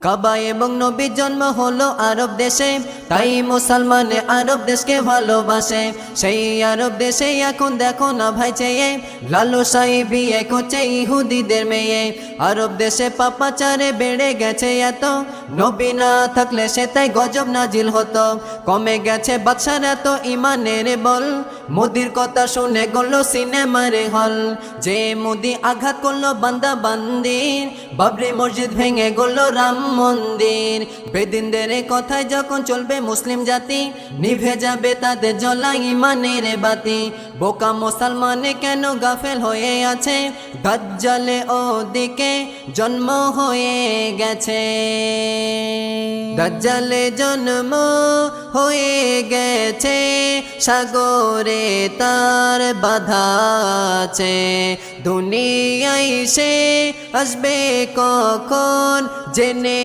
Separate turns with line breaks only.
কাবা এবং নবীর জন্ম হলো আরব দেশে, তাই মুসলমানে আরব দেশকে ভালোবাসে। সেই আরব দেশে এখন দেখো না ভাই চেয়ে, লালসাই বিয়ে করছে ইহুদিদের মেয়ে। আরব দেশে পাপাচারে বেড়ে গেছে এত, নবী না থাকলে সে তাই গজব নাজিল হতো। কমে গেছে বাদশার এত ইমানের বল, মোদির কথা শুনে গেল সিনেমার হল। যে মোদি আঘাত করলো বান্দা বান্দির, বাবরি মসজিদ ভেঙে গেল রাম মন্দির। বেদিনদের কথায় যখন চলবে মুসলিম জাতি, নিভে যাবে তাদের জ্বলা ইমানের বাতি। বোকা মুসলমানে কেন গাফেল হয়ে আছে, দাজ্জালে ওদিকে জন্ম হয়ে গেছে। দাজ্জালে জন্ম হয়ে গেছে, সাগরে তার বাধা আছে। দুনিয়ায় সে আসবে কখন জেনে